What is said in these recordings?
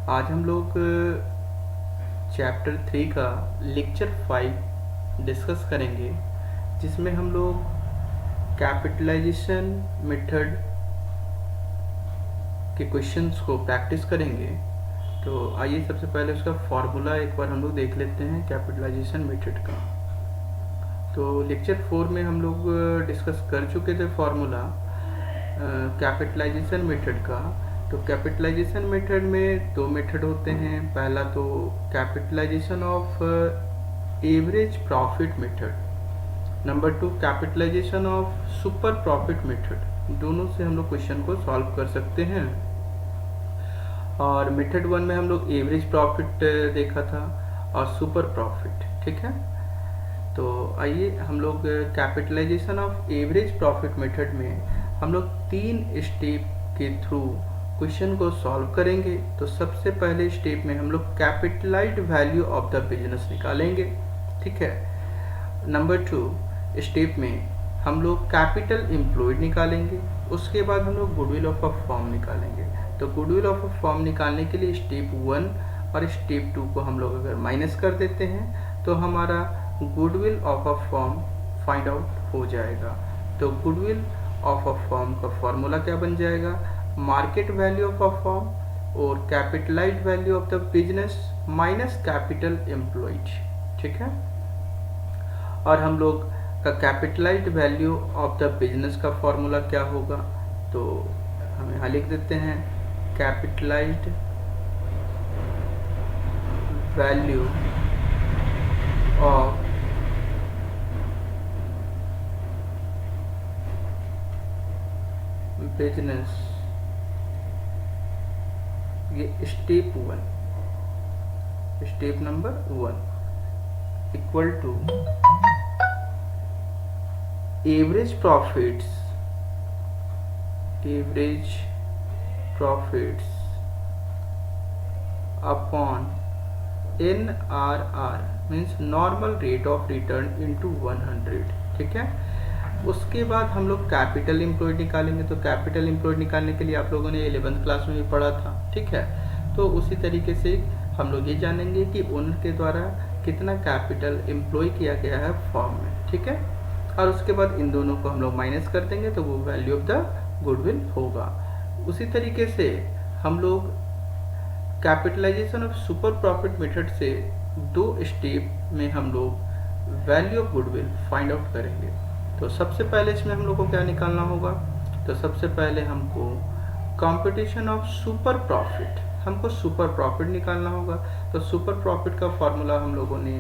आज हम लोग चैप्टर 3 का लेक्चर 5 डिस्कस करेंगे, जिसमें हम लोग कैपिटलाइजेशन मेथड के क्वेश्चंस को प्रैक्टिस करेंगे। तो आइए सबसे पहले उसका फॉर्मूला एक बार हम लोग देख लेते हैं कैपिटलाइजेशन मेथड का। तो लेक्चर 4 में हम लोग डिस्कस कर चुके थे फॉर्मूला कैपिटलाइजेशन मेथड का। तो कैपिटलाइजेशन मेथड में दो मेथड होते हैं। पहला तो capitalisation of average profit method, number 2 capitalisation of super profit method. दोनों से हम लोग क्वेश्चन को सॉल्व कर सकते हैं। और मेथड 1 में हम लोग एवरेज प्रॉफिट देखा था और सुपर प्रॉफिट, ठीक है। तो आइए हम लोग capitalisation of average profit method में हम लोग 3 स्टेप के थ्रू क्वेश्चन को सॉल्व करेंगे। तो सबसे पहले स्टेप में हम लोग capitalised value of the business निकालेंगे, ठीक है। नंबर 2 स्टेप में हम लोग कैपिटल एम्प्लॉयड निकालेंगे। उसके बाद हम लोग गुडविल ऑफ अ फर्म निकालेंगे। तो गुडविल ऑफ अ फर्म निकालने के लिए स्टेप 1 और स्टेप 2 को हम लोग अगर माइनस कर देते हैं तो हमारा goodwill of a firm find out हो जाएगा। तो गुडविल ऑफ अ फर्म का फॉर्मूला क्या बन जाएगा, market value of a firm और capitalised value of the business minus capital employed, ठीक है। और हम लोग का capitalised value of the business का फॉर्मूला क्या होगा, तो हम यहाँ लिख देते हैं कैपिटलाइज्ड वैल्यू ऑफ बिजनेस, ये step 1, step number 1 equal to average profits, average profits upon NRR means normal rate of return into 100, ठीक है। उसके बाद हम लोग कैपिटल एम्प्लॉयड निकालेंगे। तो कैपिटल एम्प्लॉयड निकालने के लिए आप लोगों ने 11th क्लास में भी पढ़ा था, ठीक है। तो उसी तरीके से हम लोग ये जानेंगे कि ओनर के द्वारा कितना कैपिटल एम्प्लॉय किया गया है फॉर्म में, ठीक है। और उसके बाद इन दोनों को हम लोग माइनस कर देंगे तो वो वैल्यू ऑफ द गुडविल होगा। उसी तरीके से हम लोग capitalisation of super profit method से 2 स्टेप में हम लोग value of goodwill find out करेंगे। तो सबसे पहले इसमें हम लोग को क्या निकालना होगा, तो सबसे पहले हमको कंपटीशन ऑफ सुपर प्रॉफिट, हमको सुपर प्रॉफिट निकालना होगा। तो सुपर प्रॉफिट का फॉर्मूला हम लोगों ने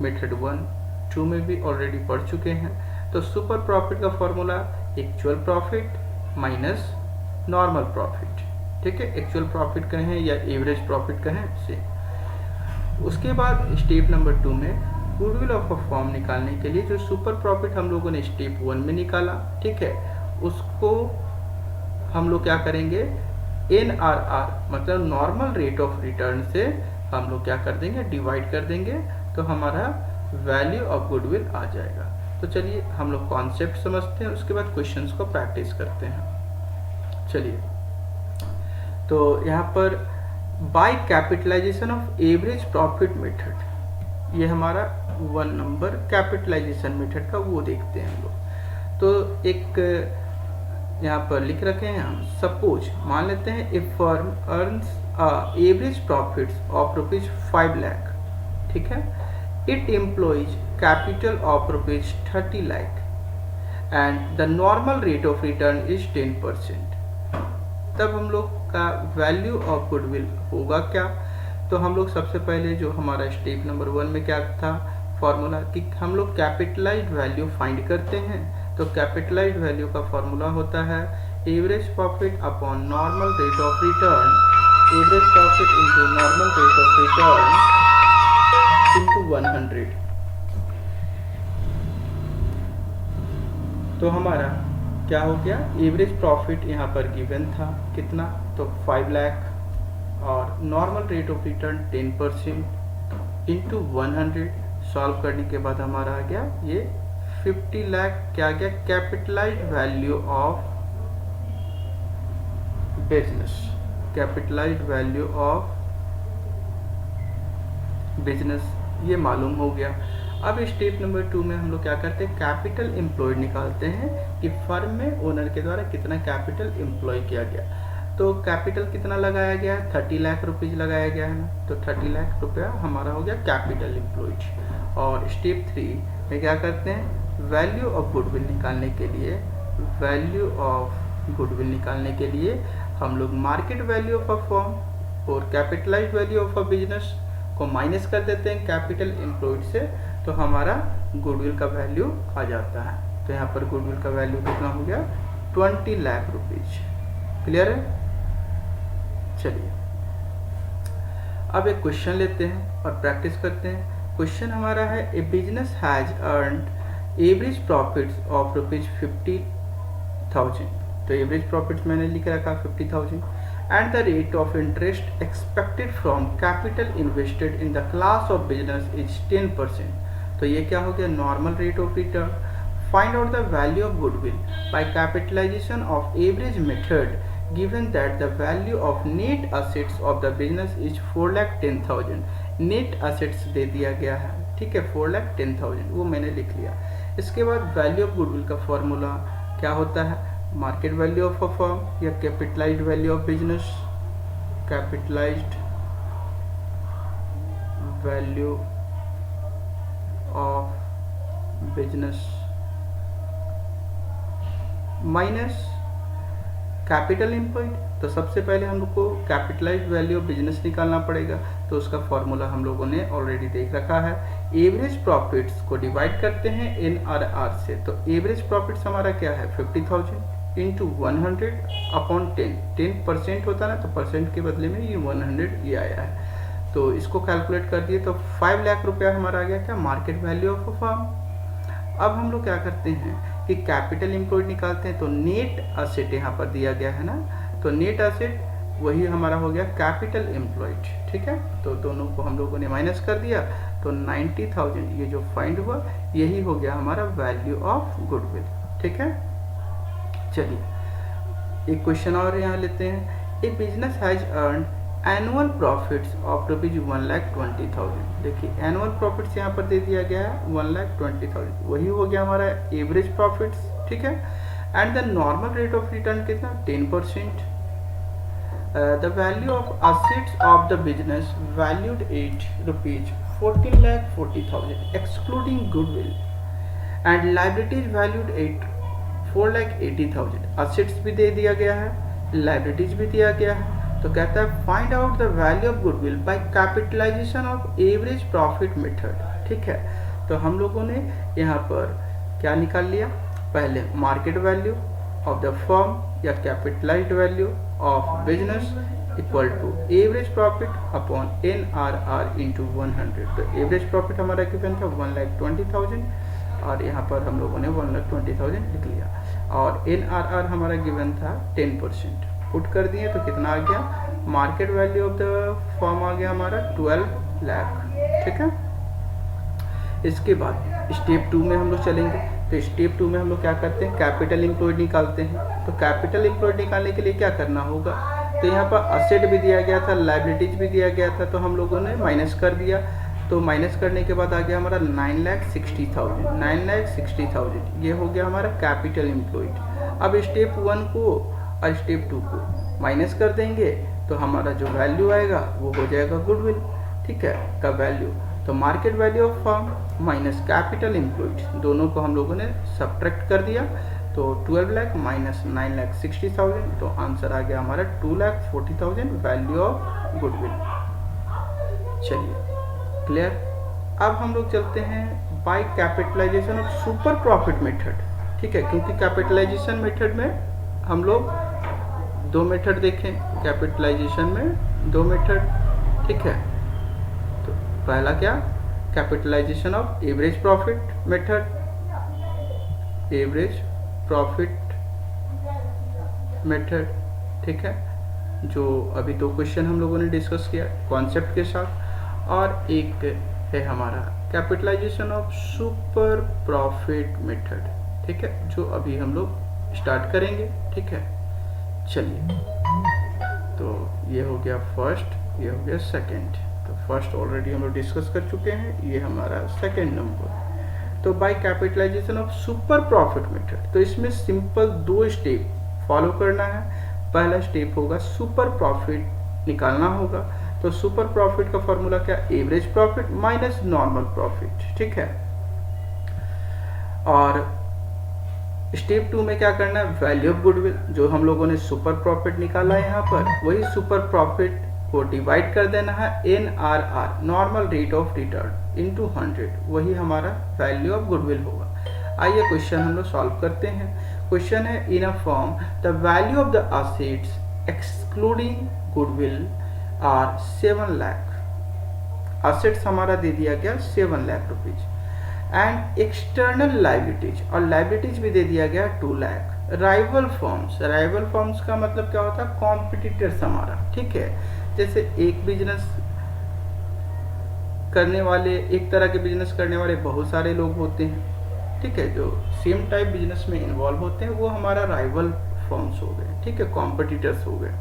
मेथड 1, 2 में भी ऑलरेडी पढ़ चुके हैं। तो सुपर प्रॉफिट का formula actual profit minus normal profit, ठीक है। एक्चुअल प्रॉफिट कहें या एवरेज प्रॉफिट कहें से। उसके बाद स्टेप नंबर 2 में गुडविल ऑफ अ फर्म निकालने के लिए जो सुपर प्रॉफिट हम लोगों ने स्टेप 1 में निकाला, ठीक है, उसको हम लोग क्या करेंगे NRR मतलब नॉर्मल रेट ऑफ रिटर्न से हम लोग क्या कर देंगे, डिवाइड कर देंगे, तो हमारा वैल्यू ऑफ गुडविल आ जाएगा। तो चलिए हम लोग कॉन्सेप्ट समझते हैं, उसके बाद क्वेश्चंस को प्रैक्टिस करते हैं। चलिए, तो यहाँ पर by capitalisation of average profit method, ये हमारा 1 नंबर कैपिटलाइजेशन मेथड का वो देखते हैं हम लोग। तो एक यहाँ पर लिख रखे हैं हम, सपोज मान लेते हैं a firm earns average profits of ₹5 lakh, ठीक है। It employs capital of ₹30 lakh and the normal rate of return is 10%। तब हम लोग का वैल्यू ऑफ गुडविल होगा क्या, तो हम लोग सबसे पहले जो हमारा स्टेप नंबर 1 में क्या था फॉर्मूला कि हम लोग कैपिटलाइज्ड वैल्यू फाइंड करते हैं। तो कैपिटलाइज्ड वैल्यू का फॉर्मूला होता है average profit upon normal rate of return, average profit into normal rate of return into 100। तो हमारा क्या हो गया, एवरेज प्रॉफिट यहाँ पर गिवन था कितना, तो 5 लाख और normal rate of return 10% into 100। Solve करने के बाद हमारा आ गया ये 50 लाख, क्या आ गया, capitalised value of business, capitalised value of business, ये मालूम हो गया। अब स्टेप नंबर 2 में हम लोग क्या करते हैं, कैपिटल एम्प्लॉयड निकालते हैं कि फर्म में ओनर के द्वारा कितना कैपिटल एम्प्लॉय किया गया। तो कैपिटल कितना लगाया गया है, 30 लाख रुपीज लगाया गया है ना, तो 30 लाख रुपया हमारा हो गया कैपिटल एम्प्लॉयड। और स्टेप 3 में क्या करते हैं, वैल्यू ऑफ गुडविल निकालने के लिए, वैल्यू ऑफ गुडविल निकालने के लिए हम लोग market value of a firm और capitalised value of a business को माइनस कर देते हैं कैपिटल एम्प्लॉयड से, तो हमारा गुडविल का वैल्यू आ जाता है। तो यहाँ पर गुडविल का वैल्यू कितना हो गया, 20 लाख रुपीज। क्लियर है? चलिए अब एक क्वेश्चन लेते हैं और प्रैक्टिस करते हैं। क्वेश्चन हमारा है, a business has earned average profits of ₹50,000। तो एवरेज प्रॉफिट्स मैंने लिख रखा 50,000 and the rate of interest expected from capital invested in the class of business is 10%। तो ये क्या हो गया, normal rate of return. Find out the value of goodwill by capitalisation of average method given that the value of net assets of the business is 4,10,000। Net assets दे दिया गया है, ठीक है, 4,10,000 वो मैंने लिख लिया। इसके बाद वैल्यू ऑफ गुडविल का फॉर्मूला क्या होता है, market value of a firm या capitalised value of business, capitalised value of business minus capital employed. तो सबसे पहले हम लोग को कैपिटलाइज्ड वैल्यू ऑफ बिजनेस निकालना पड़ेगा, तो उसका फॉर्मूला हम लोगों ने ऑलरेडी देख रखा है। एवरेज प्रॉफिट्स को डिवाइड करते हैं NRR से, तो एवरेज प्रॉफिट्स हमारा क्या है, 50,000 इंटू 100 अपॉन 10% होता है ना, तो परसेंट के बदले में ये 100 ये आया है। तो इसको कैलकुलेट कर दिए तो 5 लाख रुपया हमारा आ गया क्या, market value of a firm. अब हम लोग क्या करते हैं कि कैपिटल एम्प्लॉयड निकालते हैं, तो नेट असेट यहाँ पर दिया गया है ना, तो नेट असेट वही हमारा हो गया कैपिटल एम्प्लॉयड, ठीक है। तो दोनों को हम लोगों ने माइनस कर दिया, तो 90,000 ये जो फाइंड हुआ यही हो गया हमारा वैल्यू ऑफ गुडविल, ठीक है। चलिए एक क्वेश्चन और यहाँ लेते हैं, a business has earn annual profits of ₹1,20,000। देखिए एनुअल प्रॉफिट्स यहाँ पर दे दिया गया है 1,20,000, वही हो गया हमारा एवरेज प्रॉफिट्स, ठीक है। And the normal rate of return कितना, 10%। The value of assets of the business valued at ₹14,40,000 excluding goodwill and liabilities valued at 4,80,000। Assets भी दे दिया गया है, लाइबिलिटीज भी दिया गया है। तो कहता है find out the value of goodwill by capitalisation of average profit method, ठीक है। तो हम लोगों ने यहाँ पर क्या निकाल लिया, पहले market value of the firm या capitalised value of business equal to average profit upon NRR into 100। तो एवरेज प्रॉफिट हमारा गिवन था 1,20,000 और यहाँ पर हम लोगों ने 1,20,000 लिख लिया, और NRR हमारा गिवन था 10%। पुट कर दिए तो कितना आ गया, market value of the firm आ गया हमारा 12 लाख, ठीक है। इसके बाद स्टेप 2 में हम लोग चलेंगे। तो स्टेप 2 में हम लोग क्या करते हैं, कैपिटल एम्प्लॉयड निकालते हैं। तो कैपिटल एम्प्लॉयड निकालने के लिए क्या करना होगा, तो यहाँ पर असेट भी दिया गया था, लाइबिलिटीज भी दिया गया था, तो हम लोगों ने माइनस कर दिया। तो माइनस करने के बाद आ गया हमारा 9,60,000, 9,60,000 ये हो गया हमारा कैपिटल एम्प्लॉयड। अब स्टेप 1 को और स्टेप 2 को माइनस कर देंगे तो हमारा जो वैल्यू आएगा वो हो जाएगा गुडविल, ठीक है, का वैल्यू। तो market value of firm minus capital employed, दोनों को हम लोगों ने सब्ट्रैक्ट कर दिया, तो 12 लाख माइनस 9,60,000, तो आंसर आ गया हमारा 2,40,000 वैल्यू ऑफ गुडविल। चलिए क्लियर। अब हम लोग चलते हैं by capitalisation of super profit method, ठीक है, क्योंकि कैपिटलाइजेशन मेथड में हम लोग 2 मेथड देखें, कैपिटलाइजेशन में 2 मेथड, ठीक है। तो पहला क्या, capitalisation of average profit method, average profit method, ठीक है, जो अभी 2 क्वेश्चन हम लोगों ने डिस्कस किया कॉन्सेप्ट के साथ। और एक है हमारा capitalisation of super profit method, ठीक है, जो अभी हम लोग स्टार्ट करेंगे, ठीक है। चलिए तो ये हो गया फर्स्ट, ये हो गया सेकंड। तो फर्स्ट ऑलरेडी हम लोग डिस्कस कर चुके हैं, ये हमारा सेकेंड नंबर। तो by capitalisation of super profit method, तो इसमें सिंपल 2 स्टेप फॉलो करना है। पहला स्टेप होगा सुपर प्रॉफिट निकालना होगा। तो सुपर प्रॉफिट का फॉर्मूला क्या, average profit minus normal profit, ठीक है। और स्टेप 2 में क्या करना है, वैल्यू ऑफ गुडविल, जो हम लोगों ने सुपर प्रॉफिट निकाला है यहाँ पर, वही सुपर प्रॉफिट को डिवाइड कर देना है NRR, normal rate of return, into 100, वही हमारा वैल्यू ऑफ गुडविल होगा। आइए क्वेश्चन हम लोग सॉल्व करते हैं। क्वेश्चन है in a firm the value of the assets excluding goodwill are 7 lakh. Assets हमारा दे दिया गया 7 lakh rupees, and external liabilities, और लाइबिलिटीज भी दे दिया गया 2 lakh. Rival firms, rival firms का मतलब क्या होता है, कॉम्पिटिटर्स हमारा, ठीक है। जैसे एक बिजनेस करने वाले, एक तरह के बिजनेस करने वाले बहुत सारे लोग होते हैं, ठीक है, जो सेम टाइप बिजनेस में इन्वॉल्व होते हैं, वो हमारा राइवल फॉर्म्स हो गए, ठीक है, कॉम्पिटिटर्स हो गए।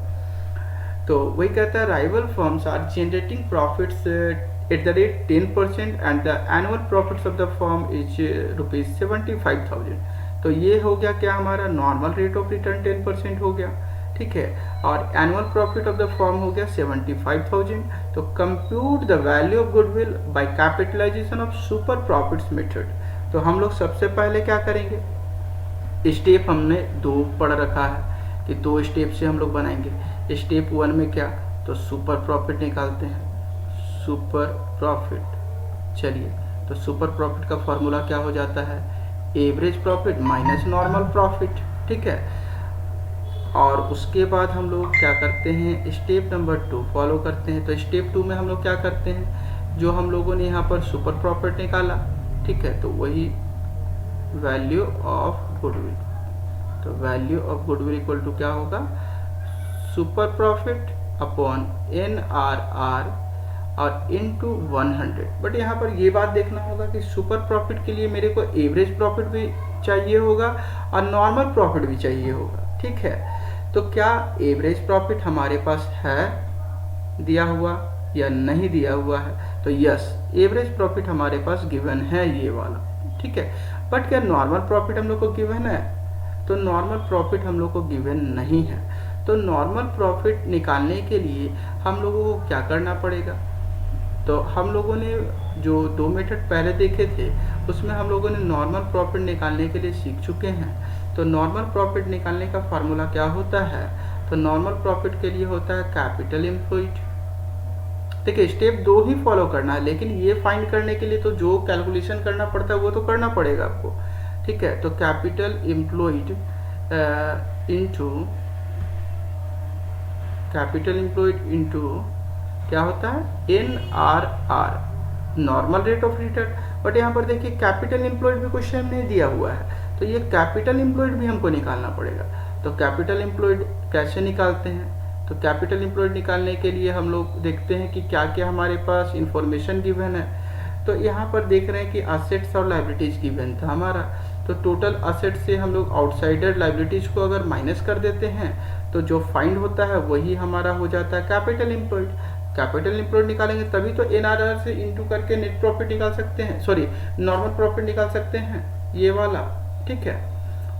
तो वही कहता है rival firms are generating profits at the rate 10% and the annual profits of the firm is ₹75,000। तो ये हो गया क्या, हमारा नॉर्मल रेट ऑफ रिटर्न 10% हो गया, ठीक है, और annual profit of the firm हो गया 75,000। तो compute the value of goodwill by capitalisation of super profits method. तो हम लोग सबसे पहले क्या करेंगे, स्टेप हमने 2 पढ़ रखा है कि 2 स्टेप से हम लोग बनाएंगे। स्टेप 1 में क्या, तो सुपर प्रॉफिट निकालते हैं, सुपर प्रॉफिट। चलिए, तो सुपर प्रॉफिट का फॉर्मूला क्या हो जाता है, average profit minus normal profit, ठीक है। और उसके बाद हम लोग क्या करते हैं, स्टेप नंबर 2 फॉलो करते हैं। तो स्टेप 2 में हम लोग क्या करते हैं, जो हम लोगों ने यहाँ पर सुपर प्रॉफिट निकाला, ठीक है, तो वही वैल्यू ऑफ गुडविल। तो value of goodwill equal to क्या होगा, सुपर प्रॉफिट अपॉन NRR और इनटू 100। बट यहाँ पर ये बात देखना होगा कि सुपर प्रॉफिट के लिए मेरे को एवरेज प्रॉफिट भी चाहिए होगा और नॉर्मल प्रॉफिट भी चाहिए होगा, ठीक है। तो क्या एवरेज प्रॉफिट हमारे पास है दिया हुआ या नहीं दिया हुआ है, तो यस, एवरेज प्रॉफिट हमारे पास गिवन है ये वाला, ठीक है। बट क्या नॉर्मल प्रॉफिट हम लोग को गिवन है, तो नॉर्मल प्रॉफिट हम लोग को गिवन नहीं है। तो नॉर्मल प्रॉफिट निकालने के लिए हम लोगों को क्या करना पड़ेगा, तो हम लोगों ने जो 2 मेथड पहले देखे थे उसमें हम लोगों ने नॉर्मल प्रॉफिट निकालने के लिए सीख चुके हैं। तो नॉर्मल प्रॉफिट निकालने का फार्मूला क्या होता है, तो नॉर्मल प्रॉफिट के लिए होता है कैपिटल एम्प्लॉयड। देखिए, स्टेप 2 ही फॉलो करना है, लेकिन ये फाइंड करने के लिए तो जो कैलकुलेशन करना पड़ता है वो तो करना पड़ेगा आपको, ठीक है। तो कैपिटल एम्प्लॉयड इनटू क्या होता है, NRR, normal rate of return. But यहाँ पर देखिए कैपिटल एम्प्लॉयड भी क्वेश्चन में दिया हुआ है, तो ये कैपिटल एम्प्लॉयड भी हमको निकालना पड़ेगा। तो कैपिटल एम्प्लॉयड कैसे निकालते हैं, तो कैपिटल एम्प्लॉयड निकालने के लिए हम लोग देखते हैं कि क्या क्या हमारे पास इंफॉर्मेशन गिवन है। तो यहाँ पर देख रहे हैं कि असेट्स और लाइबिलिटीज गिवन था हमारा। तो टोटल असेट से हम लोग आउटसाइडर लाइबिलिटीज को अगर माइनस कर देते हैं तो जो फाइंड होता है वही हमारा हो जाता है कैपिटल एम्प्लॉयड। कैपिटल एम्प्लॉयड निकालेंगे तभी तो NRR से इंटू करके नेट प्रॉफिट निकाल सकते हैं, सॉरी नॉर्मल प्रॉफिट निकाल सकते हैं, ये वाला, ठीक है।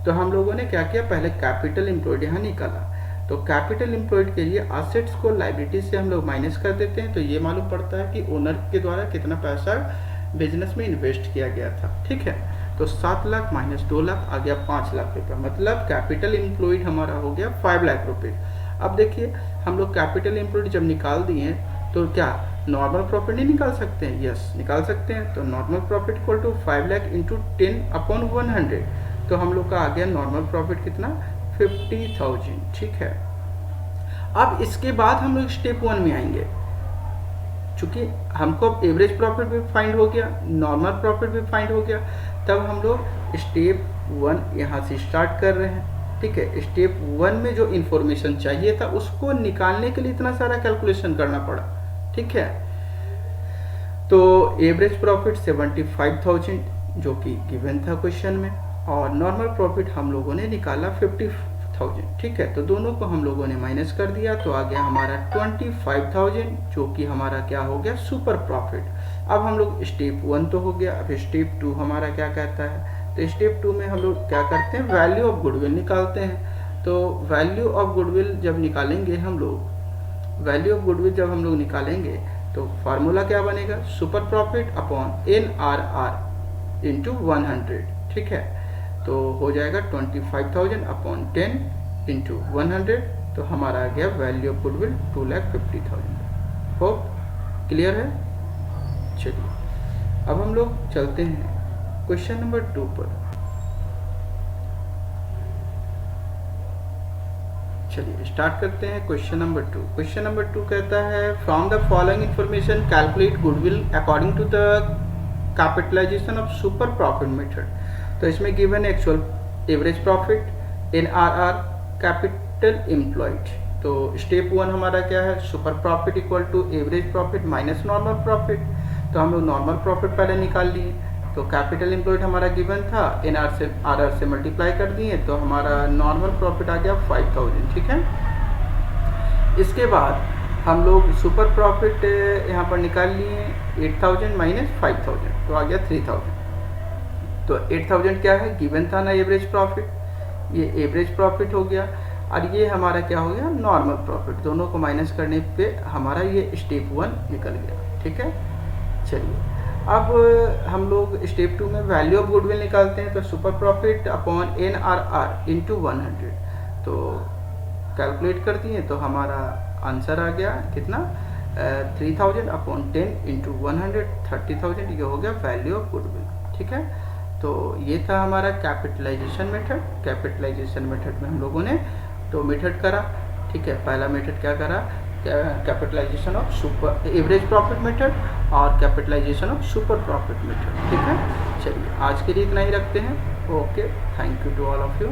तो हम लोगों ने क्या किया, पहले कैपिटल एम्प्लॉयड यहाँ निकाला। तो कैपिटल एम्प्लॉयड के लिए असेट्स को लाइबिलिटीज से हम लोग माइनस कर देते हैं, तो ये मालूम पड़ता है कि ओनर के द्वारा कितना पैसा बिजनेस में इन्वेस्ट किया गया था, ठीक है। तो 7 लाख माइनस 2 लाख आ गया 5 लाख रुपये, मतलब कैपिटल एम्प्लॉयड हमारा हो गया 5 लाख रुपये। अब देखिए, हम लोग कैपिटल एम्प्लॉयड जब निकाल दिए तो क्या नॉर्मल प्रॉफिट नहीं निकाल सकते हैं, यस निकाल सकते हैं। तो normal profit equal to 5 lakh into 10/100, तो हम लोग का आ गया नॉर्मल प्रॉफिट कितना, 50,000, ठीक है। अब इसके बाद हम लोग स्टेप 1 में आएंगे, चूंकि हमको अब एवरेज प्रॉफिट भी फाइंड हो गया, नॉर्मल प्रॉफिट भी फाइंड हो गया, तब हम लोग स्टेप 1 यहाँ से स्टार्ट कर रहे हैं, ठीक है। स्टेप 1 में जो इन्फॉर्मेशन चाहिए था उसको निकालने के लिए इतना सारा कैलकुलेशन करना पड़ा, ठीक है। तो एवरेज प्रॉफिट 75,000 जो कि गिवन था क्वेश्चन में, और नॉर्मल प्रॉफिट हम लोगों ने निकाला 1000, ठीक है। तो दोनों को हम लोगों ने माइनस कर दिया तो आ गया हमारा 25,000, जो कि हमारा क्या हो गया, सुपर प्रॉफिट। अब हम लोग स्टेप 1 तो हो गया, अब स्टेप 2 हमारा क्या कहता है, तो स्टेप 2 में हम लोग क्या करते हैं, वैल्यू ऑफ गुडविल निकालते हैं। तो वैल्यू ऑफ गुडविल जब निकालेंगे हम लोग, वैल्यू ऑफ गुडविल जब हम लोग निकालेंगे तो फार्मूला क्या बनेगा, super profit upon NRR into 100, ठीक है। तो हो जाएगा 25,000 अपॉन 10 इंटू 100, तो हमारा आ गया value of goodwill 2,50,000। Hope clear है। चलिए अब हम लोग चलते हैं क्वेश्चन नंबर 2 पर। चलिए स्टार्ट करते हैं क्वेश्चन नंबर 2। क्वेश्चन नंबर 2 कहता है from the following information calculate goodwill according to the capitalization of super profit method. तो इसमें गिवन है actual average profit, NRR, capital employed. तो स्टेप 1 हमारा क्या है, super profit equal to average profit minus normal profit. तो हम लोग नॉर्मल प्रॉफिट पहले निकाल लिए, तो कैपिटल एम्प्लॉयड हमारा गिवन था, NR से मल्टीप्लाई कर दिए तो हमारा नॉर्मल प्रॉफिट आ गया 5,000, ठीक है। इसके बाद हम लोग सुपर प्रॉफिट यहाँ पर निकाल लिए 8,000 माइनस 5,000, तो आ गया 3,000। तो 8,000 क्या है, गिवन था ना एवरेज प्रॉफिट, ये एवरेज प्रॉफिट हो गया, और ये हमारा क्या हो गया, नॉर्मल प्रॉफिट। दोनों को माइनस करने पे हमारा ये स्टेप 1 निकल गया, ठीक है। चलिए अब हम लोग स्टेप 2 में वैल्यू ऑफ गुडविल निकालते हैं। तो super profit upon NRR into 100, तो कैलकुलेट कर दिए तो हमारा आंसर आ गया कितना, 3,000 अपॉन 10 इंटू 100, 30,000। ये हो गया वैल्यू ऑफ गुडविल, ठीक है। तो ये था हमारा कैपिटलाइजेशन मेथड। कैपिटलाइजेशन मेथड में हम लोगों ने तो मेथड करा, ठीक है। पहला मेथड क्या करा, capitalisation of super average profit method और capitalisation of super profit method, ठीक है। चलिए आज के लिए इतना ही रखते हैं। Okay, thank you to all of you.